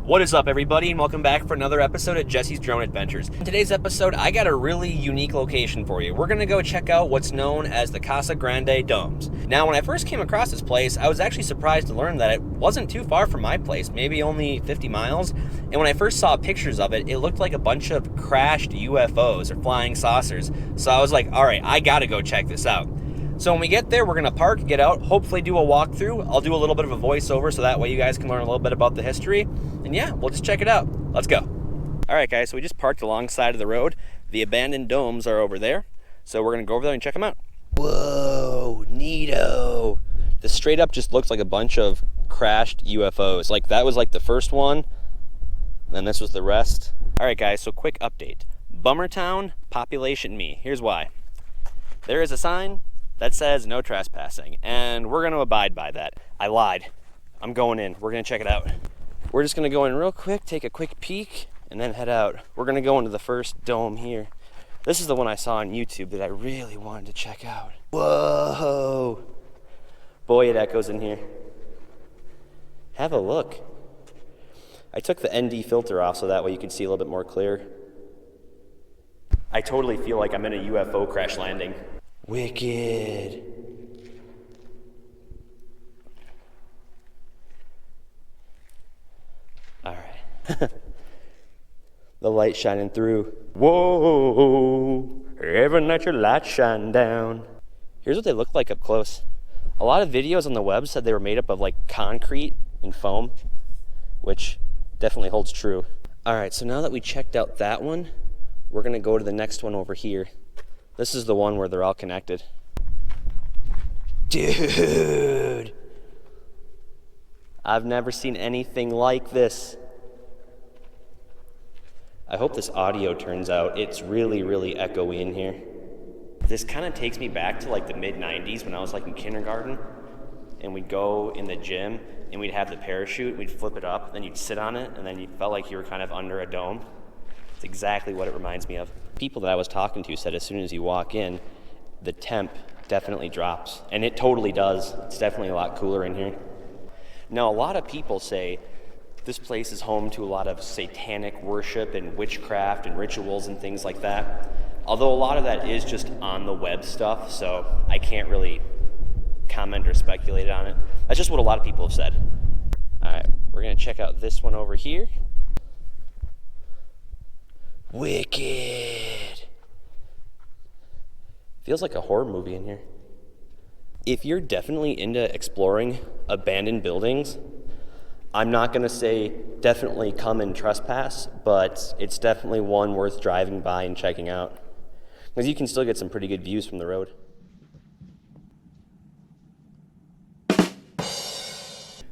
What is up, everybody, and welcome back for another episode of Jesse's Drone Adventures. In today's episode, I got a really unique location for you. We're going to go check out what's known as the Casa Grande Domes. Now, when I first came across this place, I was actually surprised to learn that it wasn't too far from my place, maybe only 50 miles. And when I first saw pictures of it, it looked like a bunch of crashed UFOs or flying saucers. So I was like, all right, I got to go check this out. So when we get there, we're going to park, get out, hopefully do a walkthrough. I'll do a little bit of a voiceover so that way you guys can learn a little bit about the history. And yeah, we'll just check it out. Let's go. All right, guys, so we just parked alongside of the road. The abandoned domes are over there. So we're going to go over there and check them out. Whoa, neato. This straight up just looks like a bunch of crashed UFOs. Like that was like the first one, and this was the rest. All right, guys, so quick update. Bummertown, population me. Here's why. There is a sign that says no trespassing, and we're going to abide by that. I lied. I'm going in. We're going to check it out. We're just going to go in real quick, take a quick peek, and then head out. We're going to go into the first dome here. This is the one I saw on YouTube that I really wanted to check out. Whoa! Boy, it echoes in here. Have a look. I took the ND filter off so that way you can see a little bit more clear. I totally feel like I'm in a UFO crash landing. Wicked. All right. The light shining through. Whoa, every night your light shine down. Here's what they look like up close. A lot of videos on the web said they were made up of like concrete and foam, which definitely holds true. All right, so now that we checked out that one, we're gonna go to the next one over here. This is the one where they're all connected. Dude! I've never seen anything like this. I hope this audio turns out. It's really, really echoey in here. This kind of takes me back to like the mid-90s when I was like in kindergarten, and we'd go in the gym and we'd have the parachute, we'd flip it up, then you'd sit on it, and then you felt like you were kind of under a dome. It's exactly what it reminds me of. People that I was talking to said as soon as you walk in, the temp definitely drops. And it totally does. It's definitely a lot cooler in here. Now, a lot of people say this place is home to a lot of satanic worship and witchcraft and rituals and things like that. Although a lot of that is just on the web stuff, so I can't really comment or speculate on it. That's just what a lot of people have said. All right, we're gonna check out this one over here. Wicked. Feels like a horror movie in here. If you're definitely into exploring abandoned buildings, I'm not gonna say definitely come and trespass, but it's definitely one worth driving by and checking out, because you can still get some pretty good views from the road.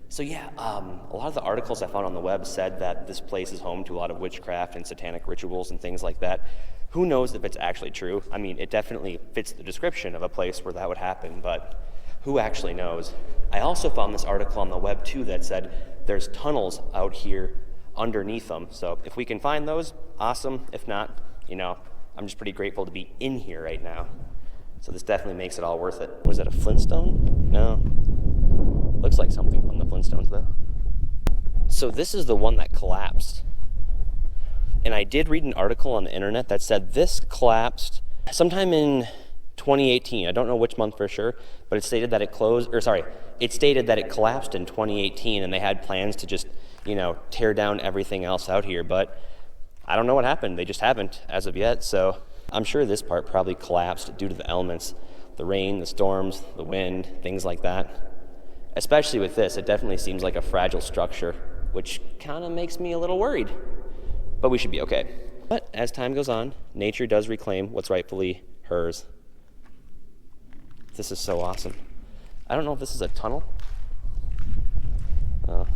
So yeah, a lot of the articles I found on the web said that this place is home to a lot of witchcraft and satanic rituals and things like that. Who knows if it's actually true? I mean, it definitely fits the description of a place where that would happen, but who actually knows? I also found this article on the web too that said there's tunnels out here underneath them. So if we can find those, awesome. If not, you know, I'm just pretty grateful to be in here right now. So this definitely makes it all worth it. Was that a Flintstone? No. Looks like something from the Flintstones though. So this is the one that collapsed. And I did read an article on the internet that said this collapsed sometime in 2018. I don't know which month for sure, but it stated that it stated that it collapsed in 2018 and they had plans to just, you know, tear down everything else out here, but I don't know what happened. They just haven't as of yet. So I'm sure this part probably collapsed due to the elements, the rain, the storms, the wind, things like that. Especially with this, it definitely seems like a fragile structure, which kind of makes me a little worried. But we should be okay. But as time goes on, nature does reclaim what's rightfully hers. This is so awesome. I don't know if this is a tunnel. Oh.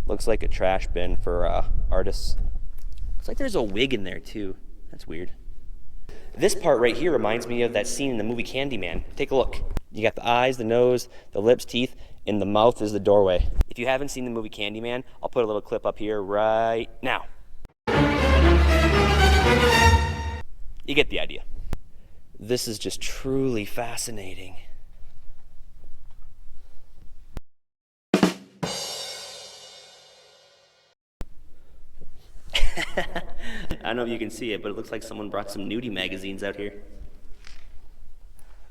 Looks like a trash bin for artists. Looks like there's a wig in there too. That's weird. This part right here reminds me of that scene in the movie Candyman. Take a look. You got the eyes, the nose, the lips, teeth, and the mouth is the doorway. If you haven't seen the movie Candyman, I'll put a little clip up here right now. You get the idea. This is just truly fascinating. I don't know if you can see it, but it looks like someone brought some nudie magazines out here.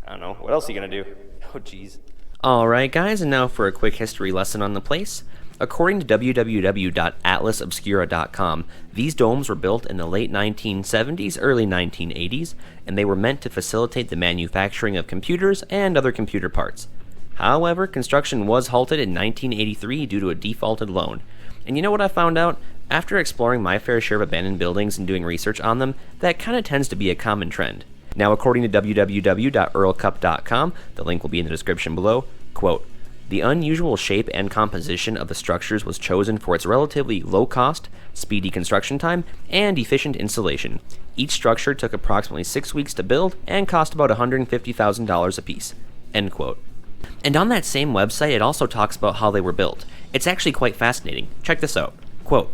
I don't know. What else are you gonna do? Oh, jeez. Alright guys, and now for a quick history lesson on the place. According to www.atlasobscura.com, these domes were built in the late 1970s, early 1980s, and they were meant to facilitate the manufacturing of computers and other computer parts. However, construction was halted in 1983 due to a defaulted loan. And you know what I found out? After exploring my fair share of abandoned buildings and doing research on them, that kind of tends to be a common trend. Now, according to www.earlcup.com, the link will be in the description below, quote, "The unusual shape and composition of the structures was chosen for its relatively low cost, speedy construction time, and efficient installation. Each structure took approximately 6 weeks to build and cost about $150,000 apiece." End quote. And on that same website, it also talks about how they were built. It's actually quite fascinating. Check this out. Quote,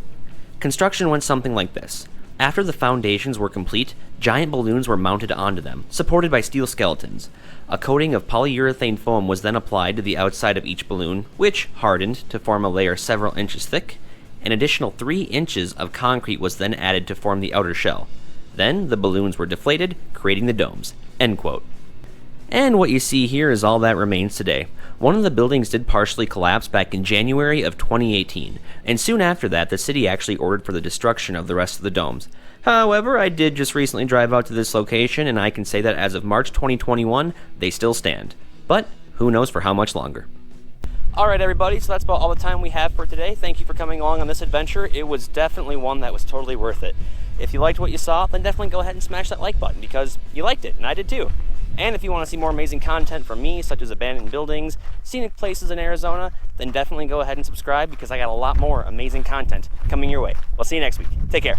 "Construction went something like this. After the foundations were complete, giant balloons were mounted onto them, supported by steel skeletons. A coating of polyurethane foam was then applied to the outside of each balloon, which hardened to form a layer several inches thick. An additional 3 inches of concrete was then added to form the outer shell. Then the balloons were deflated, creating the domes." End quote. And what you see here is all that remains today. One of the buildings did partially collapse back in January of 2018, and soon after that, the city actually ordered for the destruction of the rest of the domes. However, I did just recently drive out to this location, and I can say that as of March 2021, they still stand. But who knows for how much longer. Alright everybody, so that's about all the time we have for today. Thank you for coming along on this adventure. It was definitely one that was totally worth it. If you liked what you saw, then definitely go ahead and smash that like button, because you liked it, and I did too. And if you want to see more amazing content from me, such as abandoned buildings, scenic places in Arizona, then definitely go ahead and subscribe, because I got a lot more amazing content coming your way. We'll see you next week. Take care.